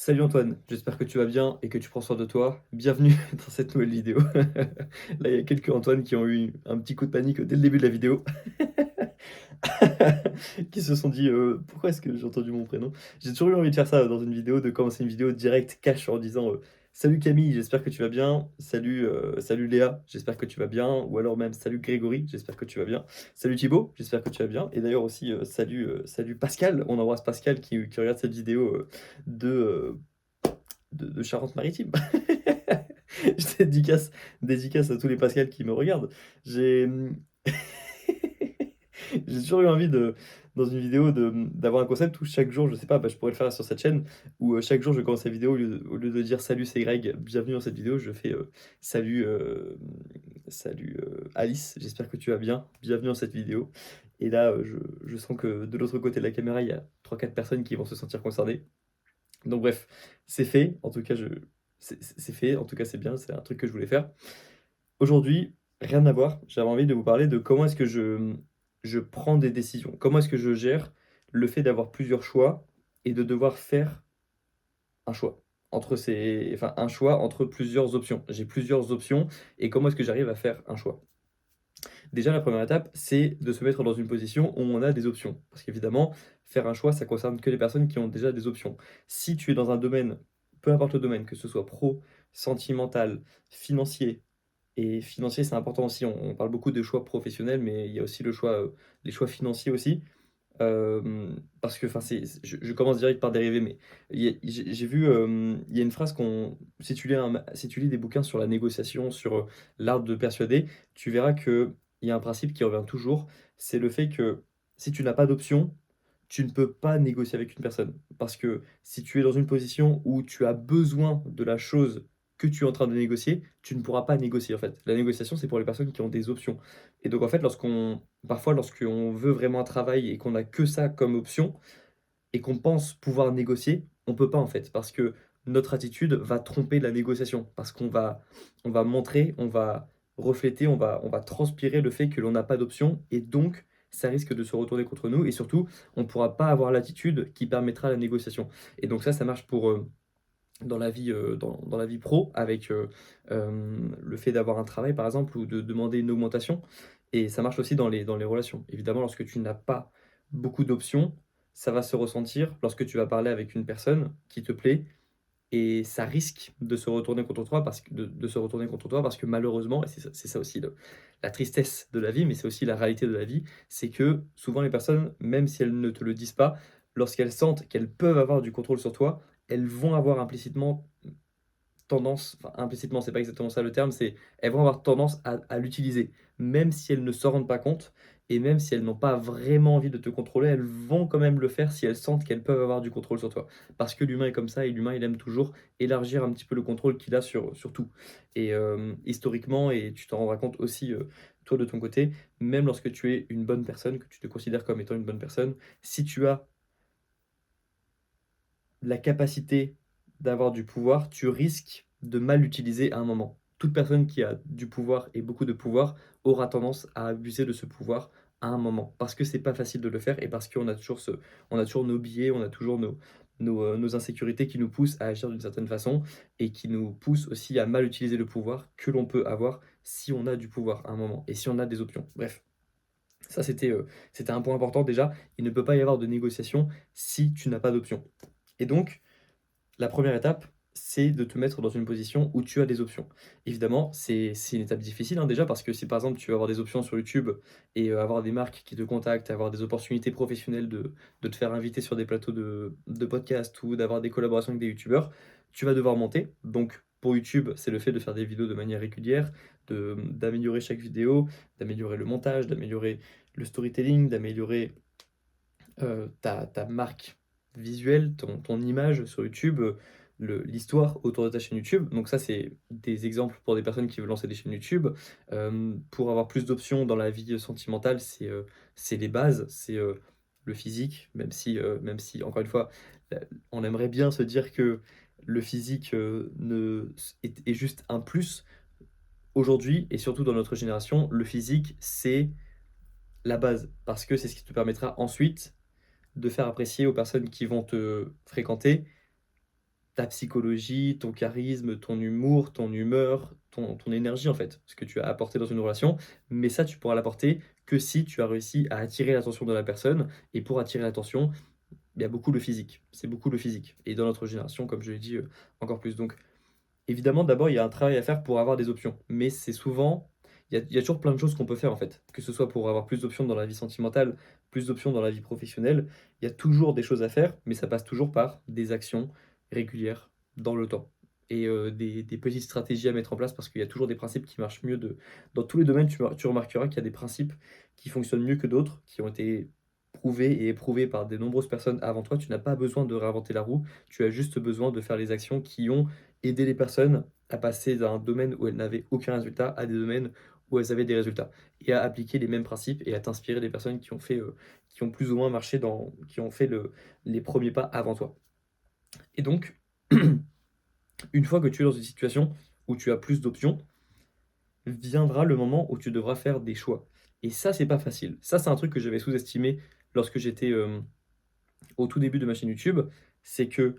Salut Antoine, j'espère que tu vas bien et que tu prends soin de toi. Bienvenue dans cette nouvelle vidéo. Là, il y a quelques Antoine qui ont eu un petit coup de panique dès le début de la vidéo, qui se sont dit pourquoi est-ce que j'ai entendu mon prénom? J'ai toujours eu envie de faire ça dans une vidéo, de commencer une vidéo direct cash en disant salut Camille, j'espère que tu vas bien. Salut Léa, j'espère que tu vas bien. Ou alors même salut Grégory, j'espère que tu vas bien. Salut Thibaut, j'espère que tu vas bien. Et d'ailleurs aussi salut Pascal, on embrasse Pascal qui regarde cette vidéo de, euh, de Charente-Maritime. Je dédicace à tous les Pascal qui me regardent. J'ai j'ai toujours eu envie de dans une vidéo d'avoir un concept où chaque jour, je sais pas, bah, je pourrais le faire sur cette chaîne, où, chaque jour je commence la vidéo au lieu de dire: «Salut, c'est Greg, bienvenue dans cette vidéo», je fais, «Salut, salut, Alice, j'espère que tu vas bien, bienvenue dans cette vidéo». Et là, je sens que de l'autre côté de la caméra, il y a trois quatre personnes qui vont se sentir concernées. Donc bref, c'est fait. En tout cas, c'est fait. En tout cas, c'est bien. C'est un truc que je voulais faire. Aujourd'hui, rien à voir. J'avais envie de vous parler de comment est-ce que je prends des décisions. Comment est-ce que je gère le fait d'avoir plusieurs choix et de devoir faire un choix enfin, un choix entre plusieurs options. J'ai plusieurs options et comment est-ce que j'arrive à faire un choix? Déjà, la première étape, c'est de se mettre dans une position où on a des options. Parce qu'évidemment, faire un choix, ça concerne que les personnes qui ont déjà des options. Si tu es dans un domaine, peu importe le domaine, que ce soit pro, sentimental, financier, et financier, c'est important aussi, on parle beaucoup de choix professionnels, mais il y a aussi les choix financiers aussi. Parce que, enfin, je commence direct par dériver, mais j'ai vu, il y a une phrase si tu lis des bouquins sur la négociation, sur l'art de persuader, tu verras qu'il y a un principe qui revient toujours, c'est le fait que si tu n'as pas d'option, tu ne peux pas négocier avec une personne. Parce que si tu es dans une position où tu as besoin de la chose que tu es en train de négocier, tu ne pourras pas négocier, en fait. La négociation, c'est pour les personnes qui ont des options. Et donc, en fait, parfois, lorsqu'on veut vraiment un travail et qu'on a que ça comme option et qu'on pense pouvoir négocier, on peut pas, en fait, parce que notre attitude va tromper la négociation. Parce on va montrer, on va refléter, on va transpirer le fait que l'on n'a pas d'option et donc ça risque de se retourner contre nous et surtout, on ne pourra pas avoir l'attitude qui permettra la négociation. Et donc ça marche pour, dans la vie pro avec, le fait d'avoir un travail, par exemple, ou de demander une augmentation et ça marche aussi dans les relations. Évidemment, lorsque tu n'as pas beaucoup d'options, ça va se ressentir lorsque tu vas parler avec une personne qui te plaît et ça risque de se retourner contre toi de se retourner contre toi parce que malheureusement et c'est ça aussi le la tristesse de la vie, mais c'est aussi la réalité de la vie, c'est que souvent les personnes, même si elles ne te le disent pas, lorsqu'elles sentent qu'elles peuvent avoir du contrôle sur toi, elles vont avoir implicitement tendance, enfin implicitement, c'est pas exactement ça le terme, c'est elles vont avoir tendance à l'utiliser. Même si elles ne s'en rendent pas compte et même si elles n'ont pas vraiment envie de te contrôler, elles vont quand même le faire si elles sentent qu'elles peuvent avoir du contrôle sur toi. Parce que l'humain est comme ça et l'humain, il aime toujours élargir un petit peu le contrôle qu'il a sur tout. Et historiquement, et tu t'en rendras compte aussi, toi de ton côté, même lorsque tu es une bonne personne, que tu te considères comme étant une bonne personne, si tu as la capacité d'avoir du pouvoir, tu risques de mal l'utiliser à un moment. Toute personne qui a du pouvoir et beaucoup de pouvoir aura tendance à abuser de ce pouvoir à un moment. Parce que c'est pas facile de le faire et parce on a toujours nos biais, on a toujours nos insécurités qui nous poussent à agir d'une certaine façon et qui nous poussent aussi à mal utiliser le pouvoir que l'on peut avoir si on a du pouvoir à un moment et si on a des options. Bref, ça c'était un point important déjà. Il ne peut pas y avoir de négociation si tu n'as pas d'option. Et donc, la première étape, c'est de te mettre dans une position où tu as des options. Évidemment, c'est une étape difficile, hein, déjà parce que si par exemple tu veux avoir des options sur YouTube et avoir des marques qui te contactent, avoir des opportunités professionnelles de te faire inviter sur des plateaux de podcast ou d'avoir des collaborations avec des youtubeurs, tu vas devoir monter. Donc pour YouTube, c'est le fait de faire des vidéos de manière régulière, d'améliorer chaque vidéo, d'améliorer le montage, d'améliorer le storytelling, d'améliorer ta marque visuelle, ton image sur YouTube, l'histoire autour de ta chaîne YouTube. Donc ça, c'est des exemples pour des personnes qui veulent lancer des chaînes YouTube. Pour avoir plus d'options dans la vie sentimentale, c'est les bases, c'est, le physique, même si encore une fois, on aimerait bien se dire que le physique, ne est juste un plus. Aujourd'hui et surtout dans notre génération, le physique, c'est la base parce que c'est ce qui te permettra ensuite de faire apprécier aux personnes qui vont te fréquenter ta psychologie, ton charisme, ton humour, ton humeur, ton énergie, en fait, ce que tu as apporté dans une relation. Mais ça, tu pourras l'apporter que si tu as réussi à attirer l'attention de la personne et pour attirer l'attention, il y a beaucoup le physique. C'est beaucoup le physique et dans notre génération, comme je l'ai dit, encore plus. Donc évidemment, d'abord, il y a un travail à faire pour avoir des options, mais c'est souvent il y a toujours plein de choses qu'on peut faire, en fait. Que ce soit pour avoir plus d'options dans la vie sentimentale, plus d'options dans la vie professionnelle, il y a toujours des choses à faire, mais ça passe toujours par des actions régulières dans le temps et des petites stratégies à mettre en place parce qu'il y a toujours des principes qui marchent mieux de dans tous les domaines, tu remarqueras qu'il y a des principes qui fonctionnent mieux que d'autres, qui ont été prouvés et éprouvés par de nombreuses personnes avant toi. Tu n'as pas besoin de réinventer la roue, tu as juste besoin de faire les actions qui ont aider les personnes à passer d'un domaine où elles n'avaient aucun résultat à des domaines où elles avaient des résultats et à appliquer les mêmes principes et à t'inspirer des personnes qui ont fait, qui ont plus ou moins marché qui ont fait les premiers pas avant toi. Et donc, une fois que tu es dans une situation où tu as plus d'options, viendra le moment où tu devras faire des choix. Et ça, c'est pas facile. Ça, c'est un truc que j'avais sous-estimé lorsque j'étais, au tout début de ma chaîne YouTube, c'est que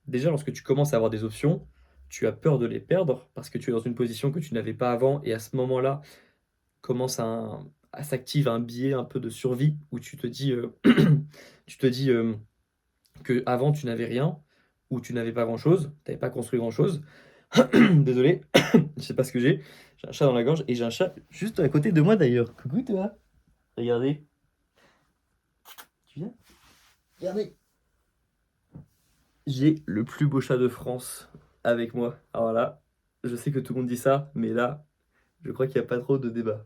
déjà lorsque tu commences à avoir des options, tu as peur de les perdre parce que tu es dans une position que tu n'avais pas avant et à ce moment-là, commence à s'active un biais un peu de survie où tu te dis, tu te dis, qu'avant tu n'avais rien ou tu n'avais pas grand-chose, tu n'avais pas construit grand-chose. Désolé, je sais pas ce que j'ai. J'ai un chat dans la gorge et j'ai un chat juste à côté de moi d'ailleurs. Coucou toi. Regardez. Tu viens? Regardez. J'ai le plus beau chat de France avec moi. Alors là, je sais que tout le monde dit ça, mais là, je crois qu'il y a pas trop de débat.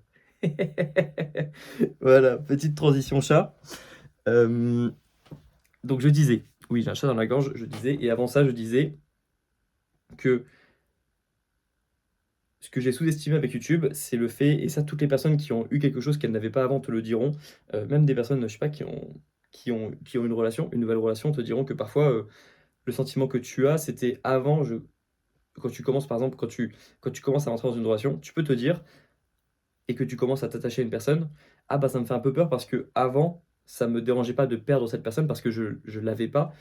Voilà, petite transition chat. Hem, donc je disais, oui, j'ai un chat dans la gorge, je disais et avant ça, je disais que ce que j'ai sous-estimé avec YouTube, c'est le fait et ça toutes les personnes qui ont eu quelque chose qu'elles n'avaient pas avant te le diront, même des personnes, je sais pas, qui ont une relation, une nouvelle relation, te diront que parfois, le sentiment que tu as, c'était avant je quand tu commences par exemple, quand tu commences à rentrer dans une relation, tu peux te dire et que tu commences à t'attacher à une personne: «Ah bah, ça me fait un peu peur parce que avant ça me dérangeait pas de perdre cette personne parce que je l'avais pas,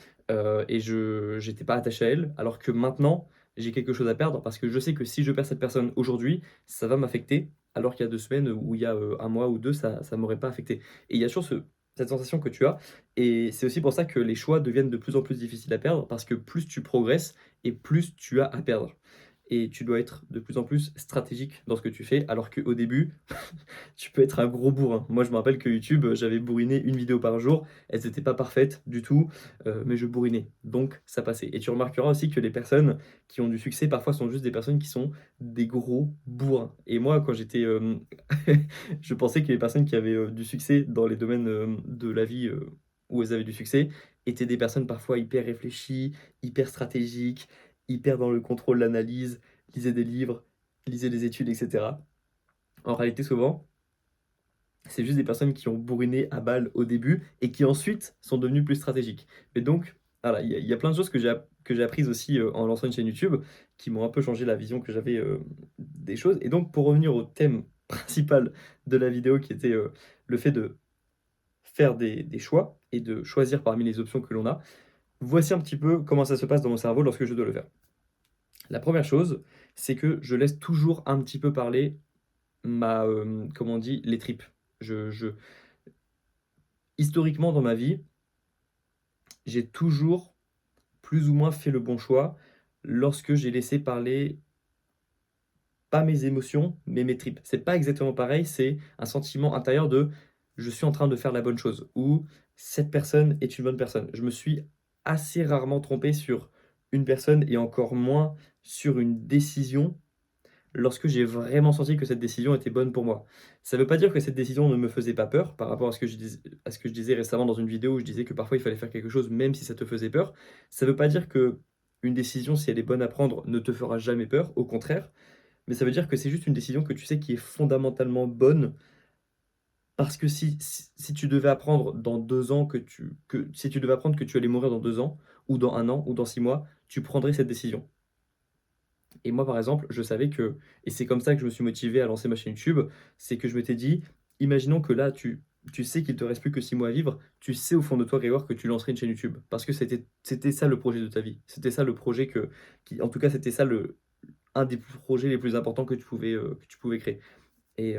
et je j'étais pas attaché à elle. Alors que maintenant, j'ai quelque chose à perdre parce que je sais que si je perds cette personne aujourd'hui, ça va m'affecter, alors qu'il y a 2 semaines ou il y a, 1 mois ou 2 ça m'aurait pas affecté». Et il y a toujours cette sensation que tu as et c'est aussi pour ça que les choix deviennent de plus en plus difficiles à perdre parce que plus tu progresses et plus tu as à perdre. Et tu dois être de plus en plus stratégique dans ce que tu fais, alors qu'au début, tu peux être un gros bourrin. Moi, je me rappelle que YouTube, j'avais bourriné une vidéo par jour. Elles étaient pas parfaites du tout, mais je bourrinais, donc ça passait. Et tu remarqueras aussi que les personnes qui ont du succès, parfois, sont juste des personnes qui sont des gros bourrins. Et moi, quand j'étais, je pensais que les personnes qui avaient, du succès dans les domaines, de la vie, où elles avaient du succès, étaient des personnes parfois hyper réfléchies, hyper stratégiques, hyper dans le contrôle, l'analyse, lisaient des livres, lisaient des études et cetera. En réalité, souvent, c'est juste des personnes qui ont bourriné à balle au début et qui ensuite sont devenues plus stratégiques. Mais donc, voilà, il y a plein de choses que j'ai apprises aussi, en lançant une chaîne YouTube, qui m'ont un peu changé la vision que j'avais, des choses. Et donc pour revenir au thème principal de la vidéo qui était, le fait de faire des choix et de choisir parmi les options que l'on a, voici un petit peu comment ça se passe dans mon cerveau lorsque je dois le faire. La première chose, c'est que je laisse toujours un petit peu parler comment on dit? Les tripes. Je historiquement dans ma vie, j'ai toujours plus ou moins fait le bon choix lorsque j'ai laissé parler, pas mes émotions, mais mes tripes. C'est pas exactement pareil, c'est un sentiment intérieur de: «Je suis en train de faire la bonne chose» ou «Cette personne est une bonne personne». Je me suis assez rarement trompé sur une personne et encore moins sur une décision lorsque j'ai vraiment senti que cette décision était bonne pour moi. Ça ne veut pas dire que cette décision ne me faisait pas peur par rapport à ce que je disais récemment dans une vidéo où je disais que parfois il fallait faire quelque chose même si ça te faisait peur. Ça ne veut pas dire que une décision, si elle est bonne à prendre, ne te fera jamais peur, au contraire, mais ça veut dire que c'est juste une décision que tu sais qui est fondamentalement bonne parce que si tu devais apprendre dans 2 ans que si tu devais apprendre que tu allais mourir dans 2 ans ou dans 1 an ou dans 6 mois, tu prendrais cette décision. Et moi, par exemple, je savais que et c'est comme ça que je me suis motivé à lancer ma chaîne YouTube, c'est que je m'étais dit: «Imaginons que là, tu sais qu'il te reste plus que 6 mois à vivre, tu sais au fond de toi, Grégoire, que tu lancerais une chaîne YouTube. Parce que c'était ça le projet de ta vie. C'était ça le projet qui en tout cas, c'était ça le un des projets les plus importants que tu pouvais créer. Et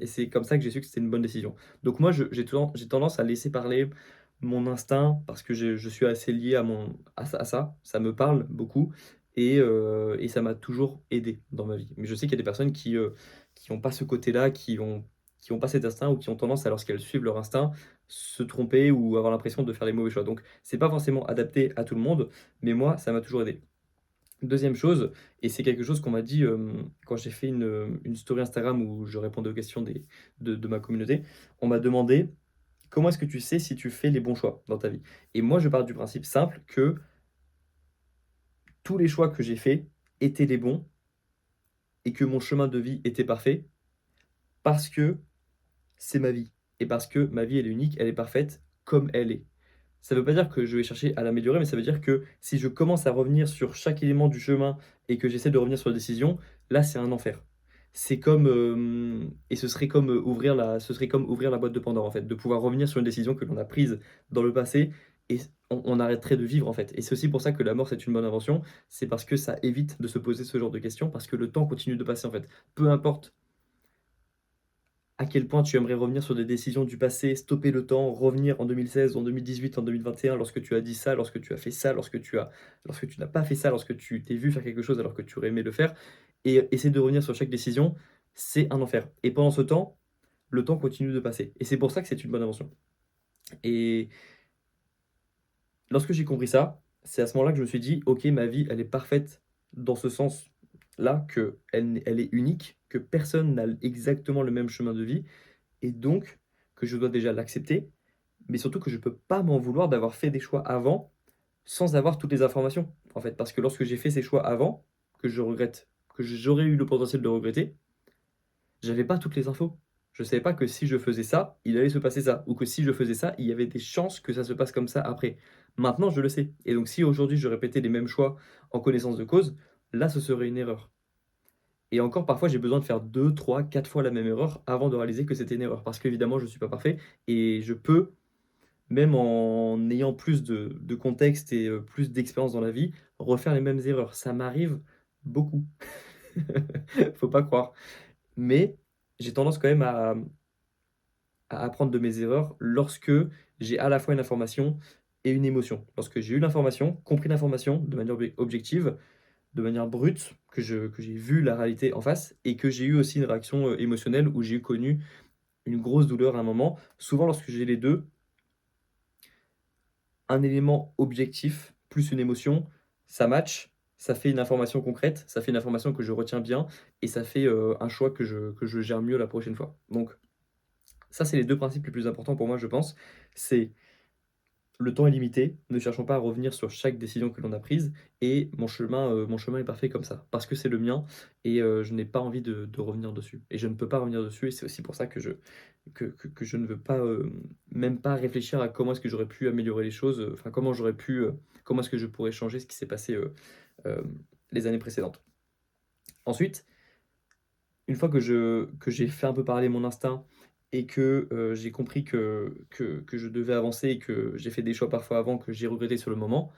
c'est comme ça que j'ai su que c'était une bonne décision. Donc moi, j'ai tendance à laisser parler mon instinct parce que je suis assez lié à ça. Ça me parle beaucoup et ça m'a toujours aidé dans ma vie. Mais je sais qu'il y a des personnes qui ont pas ce côté-là, qui ont pas cet instinct ou qui ont tendance à, lorsqu'elles suivent leur instinct, se tromper ou avoir l'impression de faire les mauvais choix. Donc c'est pas forcément adapté à tout le monde, mais moi, ça m'a toujours aidé. Deuxième chose, et c'est quelque chose qu'on m'a dit, quand j'ai fait une story Instagram où je répondais aux questions de ma communauté. On m'a demandé: «Comment est-ce que tu sais si tu fais les bons choix dans ta vie?» Et moi, je pars du principe simple que tous les choix que j'ai faits étaient les bons et que mon chemin de vie était parfait parce que c'est ma vie et parce que ma vie, elle est unique, elle est parfaite comme elle est. Ça ne veut pas dire que je vais chercher à l'améliorer, mais ça veut dire que si je commence à revenir sur chaque élément du chemin et que j'essaie de revenir sur la décision, là, c'est un enfer. C'est comme, et ce serait comme, ce serait comme ouvrir la boîte de Pandore, en fait, de pouvoir revenir sur une décision que l'on a prise dans le passé et on arrêterait de vivre, en fait. Et c'est aussi pour ça que la mort, c'est une bonne invention. C'est parce que ça évite de se poser ce genre de questions, parce que le temps continue de passer, en fait. Peu importe à quel point tu aimerais revenir sur des décisions du passé, stopper le temps, revenir en 2016, en 2018, en 2021, lorsque tu as dit ça, lorsque tu as fait ça, lorsque tu n'as pas fait ça, lorsque tu t'es vu faire quelque chose alors que tu aurais aimé le faire et essayer de revenir sur chaque décision, c'est un enfer et pendant ce temps, le temps continue de passer et c'est pour ça que c'est une bonne invention et lorsque j'ai compris ça, c'est à ce moment-là que je me suis dit: «OK, ma vie, elle est parfaite dans ce sens-là, elle est unique, que personne n'a exactement le même chemin de vie et donc que je dois déjà l'accepter, mais surtout que je peux pas m'en vouloir d'avoir fait des choix avant, sans avoir toutes les informations, en fait. Parce que lorsque j'ai fait ces choix avant, que je regrette, que j'aurais eu le potentiel de regretter, j'avais pas toutes les infos. Je savais pas que si je faisais ça, il allait se passer ça, ou que si je faisais ça, il y avait des chances que ça se passe comme ça après. Maintenant, je le sais et donc si aujourd'hui je répétais les mêmes choix en connaissance de cause, là, ce serait une erreur et encore parfois j'ai besoin de faire 2, 3, 4 fois la même erreur avant de réaliser que c'était une erreur. Parce qu'évidemment, je suis pas parfait et je peux même en ayant plus de contexte et plus d'expérience dans la vie, refaire les mêmes erreurs. Ça m'arrive beaucoup. Faut pas croire. Mais j'ai tendance quand même à apprendre de mes erreurs lorsque j'ai à la fois une information et une émotion. Lorsque j'ai eu l'information, compris l'information de manière objective, de manière brute, que j'ai vu la réalité en face et que j'ai eu aussi une réaction, émotionnelle où j'ai connu une grosse douleur à un moment. Souvent lorsque j'ai les 2. Un élément objectif plus une émotion, ça match, ça fait une information concrète, ça fait une information que je retiens bien et ça fait, un choix que je gère mieux la prochaine fois. Donc ça, c'est les 2 principes les plus importants pour moi, je pense. C'est le temps est limité, ne cherchons pas à revenir sur chaque décision que l'on a prise et mon chemin est parfait comme ça, parce que c'est le mien et je n'ai pas envie de revenir dessus et je ne peux pas revenir dessus et c'est aussi pour ça que je ne veux pas, même pas réfléchir à comment est-ce que j'aurais pu améliorer les choses, enfin comment est-ce que je pourrais changer ce qui s'est passé, les années précédentes. Ensuite, une fois que j'ai fait un peu parler mon instinct et que, j'ai compris que je devais avancer et que j'ai fait des choix parfois avant que j'ai regretté sur le moment,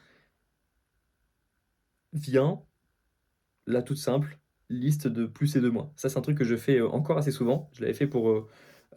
vient la toute simple liste de plus et de moins. Ça, c'est un truc que je fais, encore assez souvent. Je l'avais fait pour,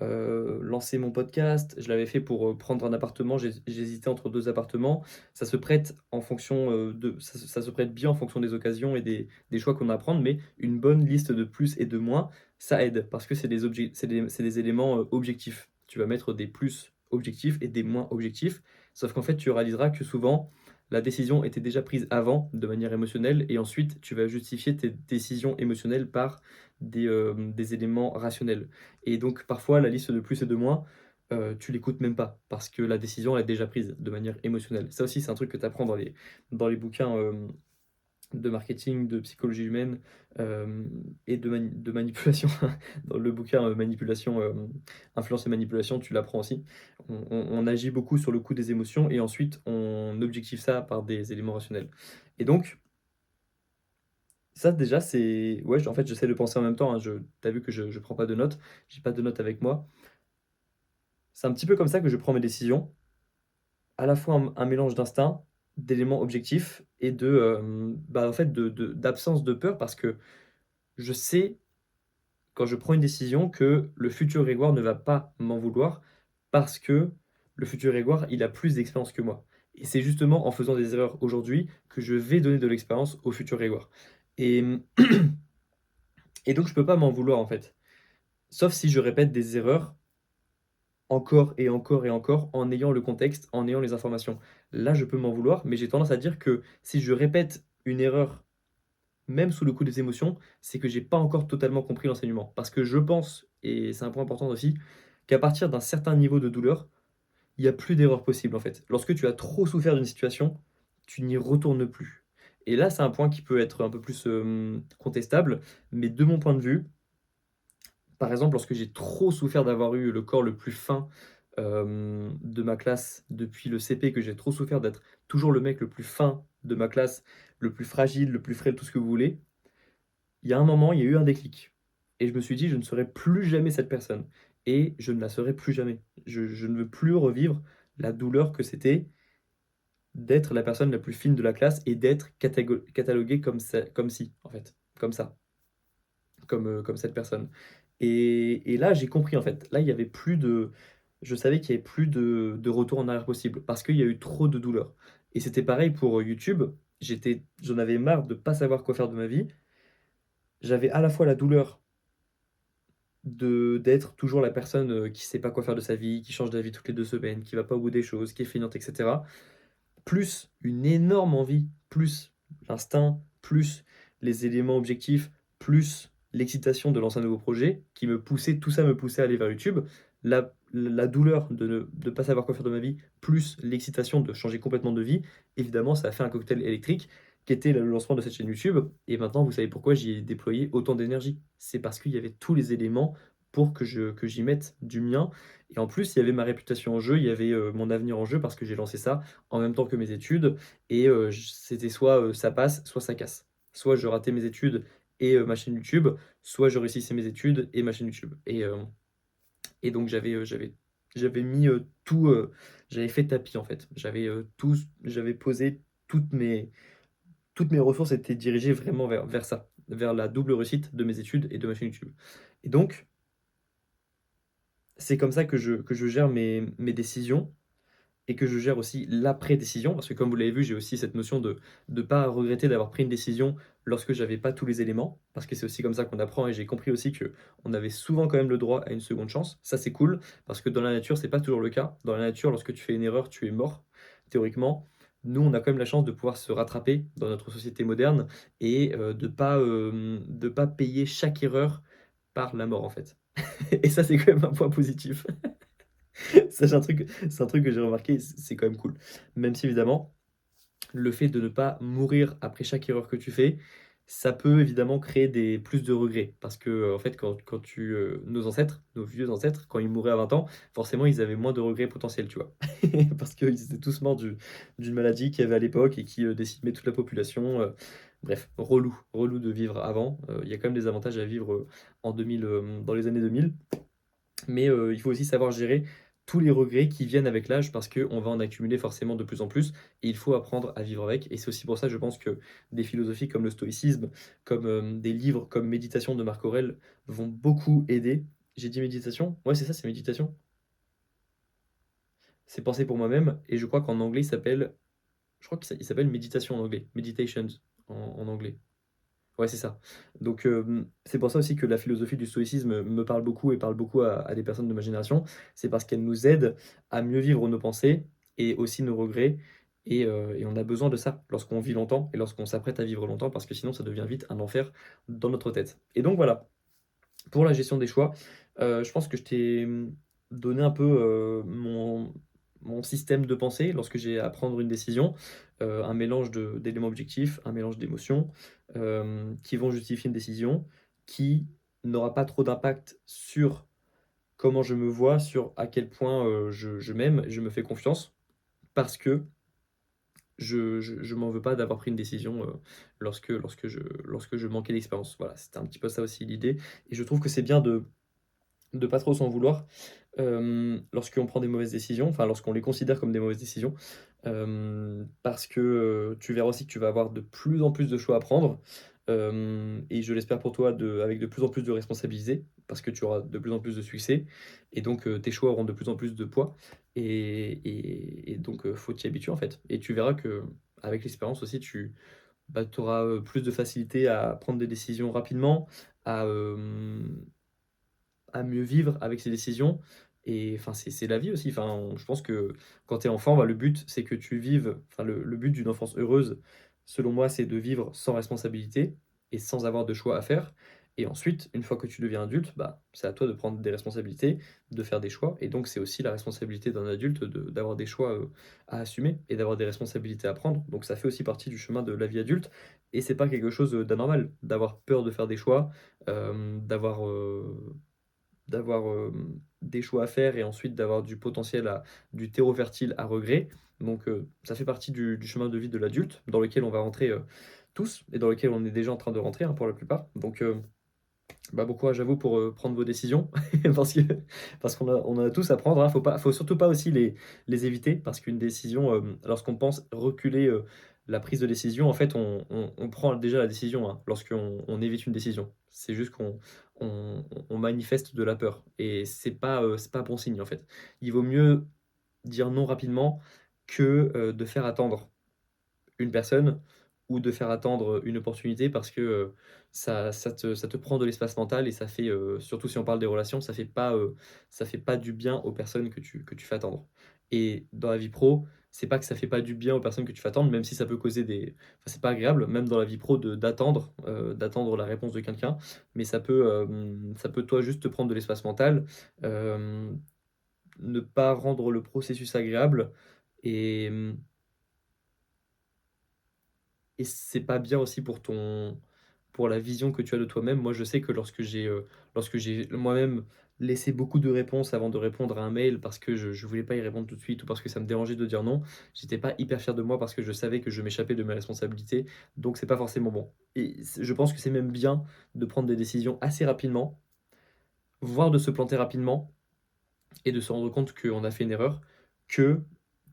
lancer mon podcast, je l'avais fait pour, prendre un appartement, j'hésitais entre 2 appartements. Ça se prête en fonction, ça se prête bien en fonction des occasions et des choix qu'on a à prendre, mais une bonne liste de plus et de moins, ça aide parce que c'est des éléments, objectifs. Tu vas mettre des plus objectifs et des moins objectifs, sauf qu'en fait, tu réaliseras que souvent, la décision était déjà prise avant, de manière émotionnelle et ensuite tu vas justifier tes décisions émotionnelles par des éléments rationnels. Et donc parfois la liste de plus et de moins, tu l'écoutes même pas parce que la décision elle est déjà prise de manière émotionnelle. Ça aussi c'est un truc que tu apprends dans les bouquins, de marketing, de psychologie humaine, et de manipulation. Dans le bouquin, Manipulation, influence et manipulation, tu l'apprends aussi. On agit beaucoup sur le coup des émotions et ensuite on objective ça par des éléments rationnels. Et donc ça déjà c'est ouais, en fait j'essaie de penser en même temps, hein, tu vu que je prends pas de notes, j'ai pas de notes avec moi. c'est un petit peu comme ça que je prends mes décisions, à la fois un mélange d'instinct, d'éléments objectifs et en fait, d'absence de peur parce que je sais, quand je prends une décision, que le futur Grégoire ne va pas m'en vouloir parce que le futur Grégoire, il a plus d'expérience que moi et c'est justement en faisant des erreurs aujourd'hui que je vais donner de l'expérience au futur Grégoire et et donc je peux pas m'en vouloir, en fait. Sauf si je répète des erreurs encore et encore et encore, en ayant le contexte, en ayant les informations. Là, je peux m'en vouloir, mais j'ai tendance à dire que si je répète une erreur, même sous le coup des émotions, c'est que j'ai pas encore totalement compris l'enseignement. Parce que je pense, et c'est un point important aussi, qu'à partir d'un certain niveau de douleur, il y a plus d'erreurs possibles, en fait. Lorsque tu as trop souffert d'une situation, tu n'y retournes plus. Et là, c'est un point qui peut être un peu plus, contestable, mais de mon point de vue, par exemple, lorsque j'ai trop souffert d'avoir eu le corps le plus fin, de ma classe depuis le CP, que j'ai trop souffert d'être toujours le mec le plus fin de ma classe, le plus fragile, le plus frêle, tout ce que vous voulez. Il y a un moment, il y a eu un déclic et je me suis dit: «Je ne serai plus jamais cette personne» et je ne la serai plus jamais. Je ne veux plus revivre la douleur que c'était d'être la personne la plus fine de la classe et d'être catalogué comme si, en fait, comme ça. Comme cette personne et là, j'ai compris, en fait. Là, il y avait plus de je savais qu'il y avait plus de retour en arrière possible parce qu'il y a eu trop de douleur et c'était pareil pour, YouTube. J'en avais marre de pas savoir quoi faire de ma vie. J'avais à la fois la douleur d'être toujours la personne, qui sait pas quoi faire de sa vie, qui change d'avis toutes les 2 semaines, qui va pas au bout des choses, qui est feignante et cetera. Plus une énorme envie, plus l'instinct, plus les éléments objectifs, plus l'excitation de lancer un nouveau projet qui me poussait tout ça me poussait à aller vers YouTube. La douleur de ne pas savoir quoi faire de ma vie, plus l'excitation de changer complètement de vie, évidemment, ça a fait un cocktail électrique qui était le lancement de cette chaîne YouTube et maintenant vous savez pourquoi j'y ai déployé autant d'énergie. C'est parce qu'il y avait tous les éléments pour que j'y mette du mien et en plus, il y avait ma réputation en jeu, il y avait, mon avenir en jeu parce que j'ai lancé ça en même temps que mes études et c'était soit, ça passe, soit ça casse. Soit je ratais mes études et ma chaîne YouTube, soit je réussissais mes études et ma chaîne YouTube et donc j'avais mis, tout, j'avais fait tapis, en fait. J'avais posé toutes mes ressources étaient dirigées vraiment vers ça, vers la double réussite de mes études et de ma chaîne YouTube et donc c'est comme ça que je gère mes décisions et que je gère aussi l'après-décision, parce que comme vous l'avez vu, j'ai aussi cette notion de ne pas regretter d'avoir pris une décision lorsque j'avais pas tous les éléments, parce que c'est aussi comme ça qu'on apprend et j'ai compris aussi que on avait souvent quand même le droit à une seconde chance. Ça, c'est cool, parce que dans la nature, c'est pas toujours le cas. Dans la nature, lorsque tu fais une erreur, tu es mort, théoriquement. Nous, on a quand même la chance de pouvoir se rattraper dans notre société moderne et de pas payer chaque erreur par la mort, en fait. Et ça, c'est quand même un point positif. Ça, c'est un truc que j'ai remarqué, c'est quand même cool. Même si évidemment, le fait de ne pas mourir après chaque erreur que tu fais, ça peut évidemment créer plus de regrets. Parce que, en fait, nos ancêtres, nos vieux ancêtres, quand ils mouraient à 20 ans, forcément, ils avaient moins de regrets potentiels, tu vois? Parce qu'ils étaient tous morts d'une maladie qu'il y avait à l'époque et qui, décimait toute la population, bref, relou de vivre avant. Il y a quand même des avantages à vivre, dans les années 2000. Mais il faut aussi savoir gérer tous les regrets qui viennent avec l'âge parce qu'on va en accumuler forcément de plus en plus et il faut apprendre à vivre avec et c'est aussi pour ça, je pense que des philosophies comme le stoïcisme, comme, des livres comme Méditation de Marc Aurèle vont beaucoup aider. J'ai dit méditation? Ouais, c'est ça, c'est méditation. C'est penser pour moi-même et je crois qu'en anglais, je crois qu'il s'appelle méditation en anglais, meditations en anglais. Ouais, c'est ça. Donc, c'est pour ça aussi que la philosophie du stoïcisme me parle beaucoup et parle beaucoup à des personnes de ma génération. C'est parce qu'elle nous aide à mieux vivre nos pensées et aussi nos regrets et on a besoin de ça lorsqu'on vit longtemps et lorsqu'on s'apprête à vivre longtemps parce que sinon ça devient vite un enfer dans notre tête. Et donc voilà, pour la gestion des choix, je pense que je t'ai, donné un peu, mon système de pensée lorsque j'ai à prendre une décision, un mélange d'éléments objectifs, un mélange d'émotions, qui vont justifier une décision, qui n'aura pas trop d'impact sur comment je me vois, sur à quel point, je m'aime, je me fais confiance parce que je m'en veux pas d'avoir pris une décision, lorsque je manquais d'expérience. Voilà, c'était un petit peu ça aussi l'idée et je trouve que c'est bien de pas trop s'en vouloir, lorsqu'on prend des mauvaises décisions, enfin lorsqu'on les considère comme des mauvaises décisions. Parce que, tu verras aussi que tu vas avoir de plus en plus de choix à prendre, et je l'espère pour toi avec de plus en plus de responsabilités, parce que tu auras de plus en plus de succès et donc tes choix auront de plus en plus de poids et donc faut t'y habituer en fait et tu verras qu'avec l'expérience aussi tu auras, plus de facilité à prendre des décisions rapidement, à, à mieux vivre avec ses décisions et enfin, c'est la vie aussi. Enfin, je pense que quand tu es enfant, bah, le but, c'est que tu vives enfin, le but d'une enfance heureuse, selon moi, c'est de vivre sans responsabilité et sans avoir de choix à faire et ensuite, une fois que tu deviens adulte, bah, c'est à toi de prendre des responsabilités, de faire des choix et donc c'est aussi la responsabilité d'un adulte d'avoir des choix, à assumer et d'avoir des responsabilités à prendre. Donc ça fait aussi partie du chemin de la vie adulte et c'est pas quelque chose, d'anormal d'avoir peur de faire des choix, d'avoir, des choix à faire et ensuite d'avoir du terreau fertile à regret. Donc, ça fait partie du chemin de vie de l'adulte dans lequel on va rentrer, tous et dans lequel on est déjà en train de rentrer, hein, pour la plupart. Donc, bah, bon courage à vous pour, prendre vos décisions parce que parce qu'on a tous à prendre, hein. Faut surtout pas aussi les éviter parce qu'une décision, lorsqu'on pense reculer, la prise de décision, en fait, on prend déjà la décision, hein, lorsqu'on évite une décision. C'est juste qu'on manifeste de la peur et c'est pas bon signe, en fait. Il vaut mieux dire non rapidement que, de faire attendre une personne ou de faire attendre, une opportunité parce que, ça te prend de l'espace mental et ça fait, surtout si on parle des relations, ça fait pas du bien aux personnes que tu fais attendre. Et dans la vie pro, c'est pas que ça fait pas du bien aux personnes que tu fais attendre, même si ça peut causer des enfin, c'est pas agréable, même dans la vie pro d'attendre la réponse de quelqu'un, mais ça peut toi juste te prendre de l'espace mental, hem, ne pas rendre le processus agréable et et c'est pas bien aussi pour la vision que tu as de toi-même. Moi, je sais que lorsque j'ai moi-même laissé beaucoup de réponses avant de répondre à un mail parce que je voulais pas y répondre tout de suite ou parce que ça me dérangeait de dire non, j'étais pas hyper fier de moi parce que je savais que je m'échappais de mes responsabilités, donc c'est pas forcément bon et je pense que c'est même bien de prendre des décisions assez rapidement, voire de se planter rapidement et de se rendre compte qu'on a fait une erreur, que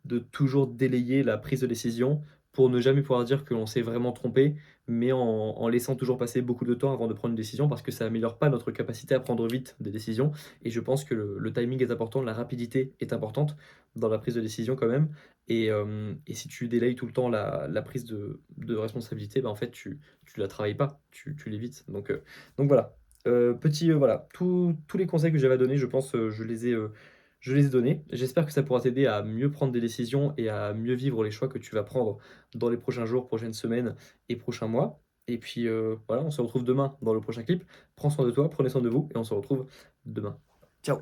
de toujours délayer la prise de décision pour ne jamais pouvoir dire qu'on s'est vraiment trompé, mais en laissant toujours passer beaucoup de temps avant de prendre une décision parce que ça améliore pas notre capacité à prendre vite des décisions et je pense que le timing est important, la rapidité est importante dans la prise de décision quand même et si tu délayes tout le temps la prise de responsabilité, bah, en fait tu la travailles pas, tu l'évites donc voilà. Voilà, tous les conseils que j'avais à donner, je pense, je les ai donnés. J'espère que ça pourra t'aider à mieux prendre des décisions et à mieux vivre les choix que tu vas prendre dans les prochains jours, prochaines semaines et prochains mois. Et puis, voilà, on se retrouve demain dans le prochain clip. Prends soin de toi, prenez soin de vous et on se retrouve demain. Ciao.